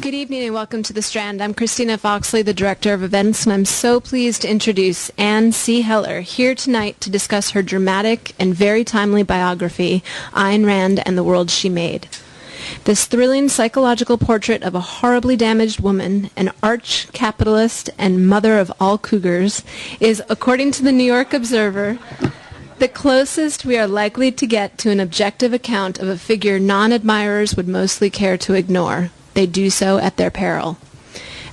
Good evening and welcome to The Strand. I'm Christina Foxley, the Director of Events, and I'm so pleased to introduce Anne C. Heller here tonight to discuss her dramatic and very timely biography, Ayn Rand and the World She Made. This thrilling psychological portrait of a horribly damaged woman, an arch-capitalist and mother of all cougars, is, according to the New York Observer, the closest we are likely to get to an objective account of a figure non-admirers would mostly care to ignore. They do so at their peril.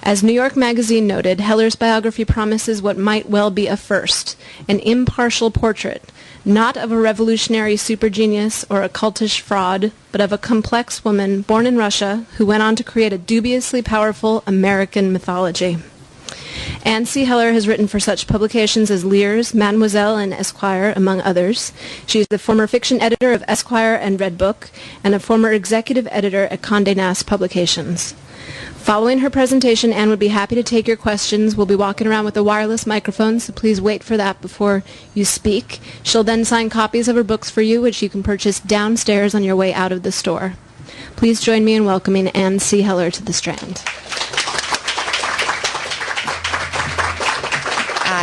As New York Magazine noted, Heller's biography promises what might well be a first, an impartial portrait, not of a revolutionary supergenius or a cultish fraud, but of a complex woman born in Russia who went on to create a dubiously powerful American mythology. Anne C. Heller has written for such publications as Lears, Mademoiselle, and Esquire, among others. She is the former fiction editor of Esquire and Redbook, and a former executive editor at Condé Nast Publications. Following her presentation, Anne would be happy to take your questions. We'll be walking around with a wireless microphone, so please wait for that before you speak. She'll then sign copies of her books for you, which you can purchase downstairs on your way out of the store. Please join me in welcoming Anne C. Heller to the Strand.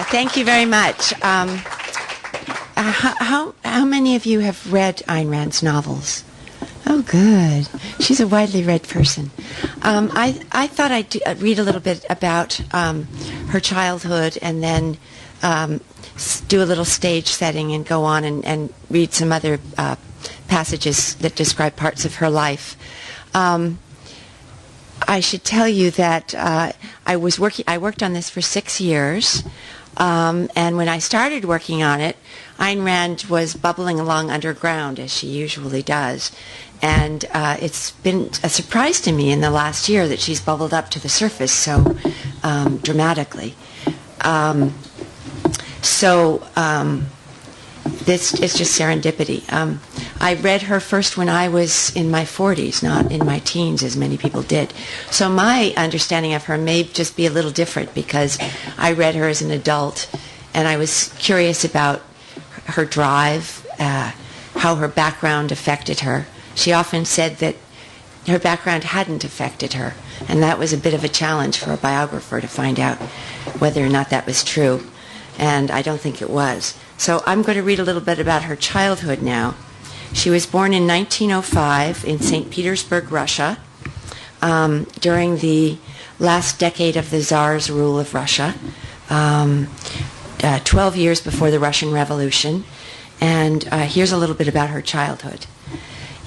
Thank you very much. How many of you have read Ayn Rand's novels? Oh, good. She's a widely read person. I thought I'd read a little bit about her childhood and then do a little stage setting and go on and read some other passages that describe parts of her life. I should tell you that I worked on this for 6 years. And when I started working on it, Ayn Rand was bubbling along underground, as she usually does. And it's been a surprise to me in the last year that she's bubbled up to the surface so dramatically. This is just serendipity. I read her first when I was in my 40s, not in my teens, as many people did. So my understanding of her may just be a little different because I read her as an adult, and I was curious about her drive, how her background affected her. She often said that her background hadn't affected her, and that was a bit of a challenge for a biographer to find out whether or not that was true, and I don't think it was. So I'm going to read a little bit about her childhood now. She was born in 1905 in St. Petersburg, Russia, during the last decade of the Tsar's rule of Russia, 12 years before the Russian Revolution. And here's a little bit about her childhood.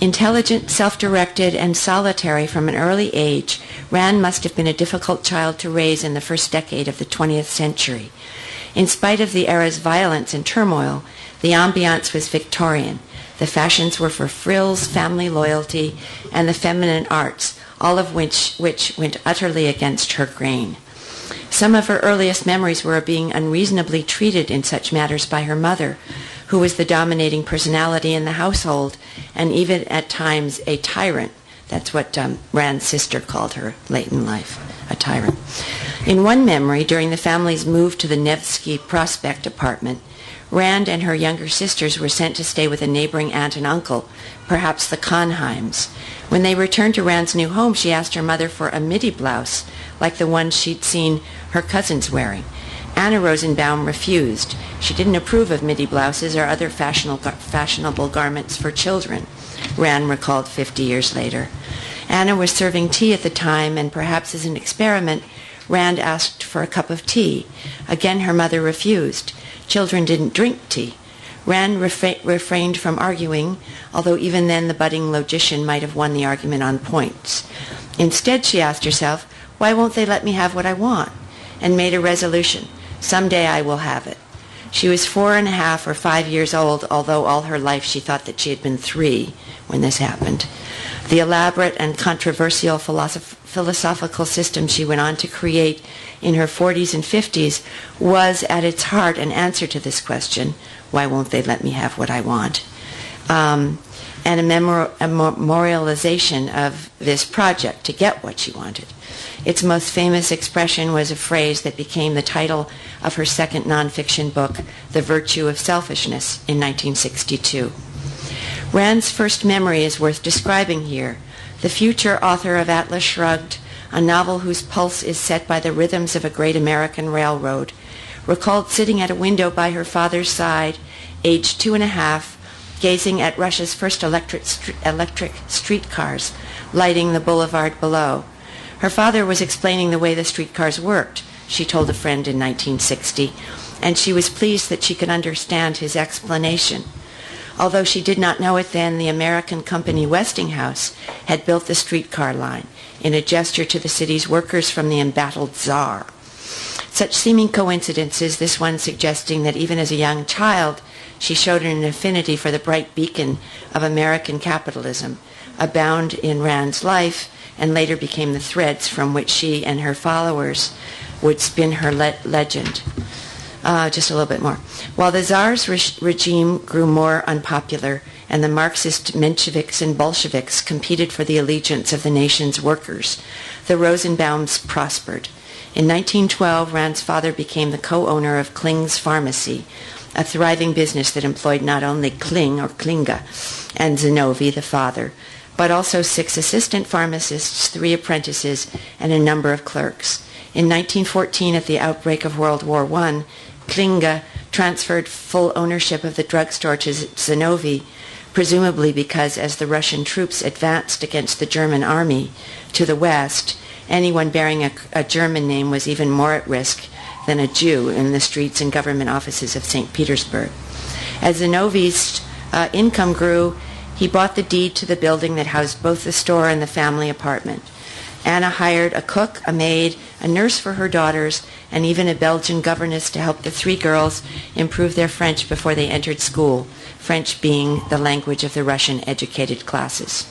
Intelligent, self-directed, and solitary from an early age, Rand must have been a difficult child to raise in the first decade of the 20th century. In spite of the era's violence and turmoil, the ambiance was Victorian. The fashions were for frills, family loyalty, and the feminine arts, all of which went utterly against her grain. Some of her earliest memories were of being unreasonably treated in such matters by her mother, who was the dominating personality in the household, and even at times a tyrant. That's what Rand's sister called her late in life, a tyrant. In one memory, during the family's move to the Nevsky Prospect apartment, Rand and her younger sisters were sent to stay with a neighboring aunt and uncle, perhaps the Kahnheims. When they returned to Rand's new home, she asked her mother for a midi blouse, like the one she'd seen her cousins wearing. Anna Rosenbaum refused. She didn't approve of midi blouses or other fashionable garments for children, Rand recalled 50 years later. Anna was serving tea at the time, and perhaps as an experiment, Rand asked for a cup of tea. Again, her mother refused. Children didn't drink tea. Rand refrained from arguing, although even then the budding logician might have won the argument on points. Instead, she asked herself, why won't they let me have what I want? And made a resolution. Someday I will have it. She was 4.5 or 5 years old, although all her life she thought that she had been 3 when this happened. The elaborate and controversial philosophical system she went on to create in her 40s and 50s was at its heart an answer to this question, why won't they let me have what I want? And a memorialization of this project to get what she wanted. Its most famous expression was a phrase that became the title of her second nonfiction book, The Virtue of Selfishness, in 1962. Rand's first memory is worth describing here. The future author of Atlas Shrugged, a novel whose pulse is set by the rhythms of a great American railroad, recalled sitting at a window by her father's side, aged 2.5, gazing at Russia's first electric streetcars lighting the boulevard below. Her father was explaining the way the streetcars worked, she told a friend in 1960, and she was pleased that she could understand his explanation. Although she did not know it then, the American company Westinghouse had built the streetcar line in a gesture to the city's workers from the embattled Tsar. Such seeming coincidences, this one suggesting that even as a young child, she showed an affinity for the bright beacon of American capitalism, abound in Rand's life, and later became the threads from which she and her followers would spin her legend. Just a little bit more. While the Tsar's regime grew more unpopular and the Marxist Mensheviks and Bolsheviks competed for the allegiance of the nation's workers, the Rosenbaums prospered. In 1912, Rand's father became the co-owner of Kling's Pharmacy, a thriving business that employed not only Kling or Klinga and Zinovy, the father, but also 6 assistant pharmacists, 3 apprentices, and a number of clerks. In 1914, at the outbreak of World War I, Klinga transferred full ownership of the drugstore to Zinovy, presumably because as the Russian troops advanced against the German army to the west, anyone bearing a German name was even more at risk than a Jew in the streets and government offices of St. Petersburg. As Zinovy's income grew, he bought the deed to the building that housed both the store and the family apartment. Anna hired a cook, a maid, a nurse for her daughters, and even a Belgian governess to help the 3 girls improve their French before they entered school, French being the language of the Russian-educated classes.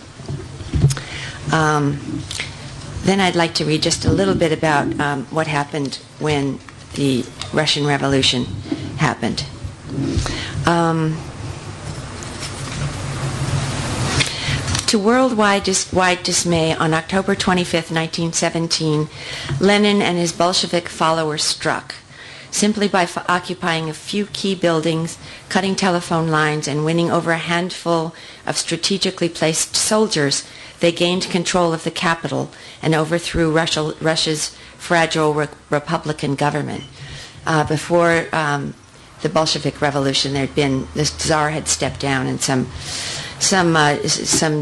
Then I'd like to read just a little bit about what happened when the Russian Revolution happened. To worldwide dismay, on October 25, 1917, Lenin and his Bolshevik followers struck. Simply by occupying a few key buildings, cutting telephone lines, and winning over a handful of strategically placed soldiers, they gained control of the capital and overthrew Russia's fragile republican government. Before the Bolshevik Revolution, the Tsar had stepped down, and some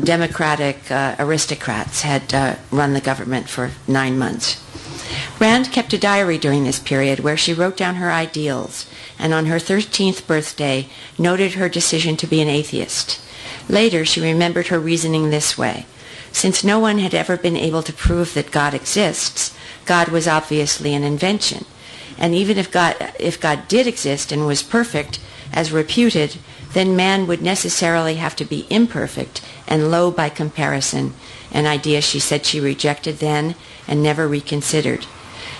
democratic aristocrats had run the government for 9 months. Rand kept a diary during this period where she wrote down her ideals, and on her 13th birthday noted her decision to be an atheist. Later, she remembered her reasoning this way. Since no one had ever been able to prove that God exists, God was obviously an invention. And even if God did exist and was perfect, as reputed, then man would necessarily have to be imperfect and low by comparison, an idea she said she rejected then and never reconsidered.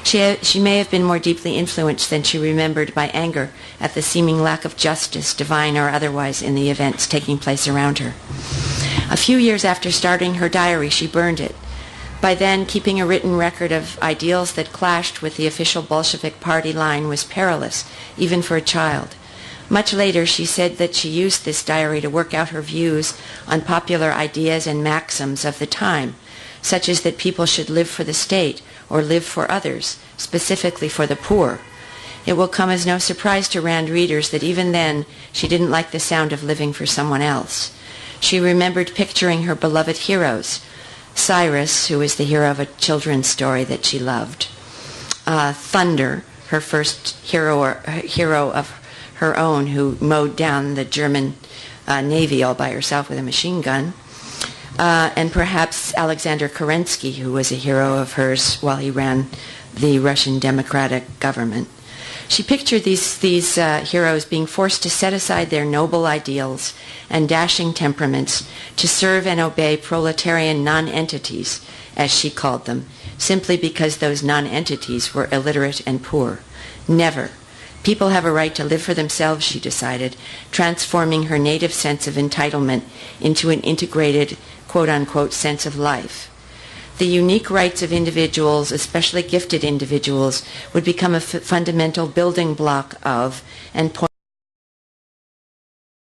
She may have been more deeply influenced than she remembered by anger at the seeming lack of justice, divine or otherwise, in the events taking place around her. A few years after starting her diary, she burned it. By then, keeping a written record of ideals that clashed with the official Bolshevik party line was perilous, even for a child. Much later, she said that she used this diary to work out her views on popular ideas and maxims of the time, such as that people should live for the state or live for others, specifically for the poor. It will come as no surprise to Rand readers that even then she didn't like the sound of living for someone else. She remembered picturing her beloved heroes, Cyrus, who was the hero of a children's story that she loved, Thunder, her first hero of her own, who mowed down the German Navy all by herself with a machine gun, and perhaps Alexander Kerensky, who was a hero of hers while he ran the Russian democratic government. She pictured these heroes being forced to set aside their noble ideals and dashing temperaments to serve and obey proletarian non-entities, as she called them, simply because those non-entities were illiterate and poor. Never. People have a right to live for themselves, she decided, transforming her native sense of entitlement into an integrated, quote-unquote, sense of life. The unique rights of individuals, especially gifted individuals, would become a fundamental building block of and point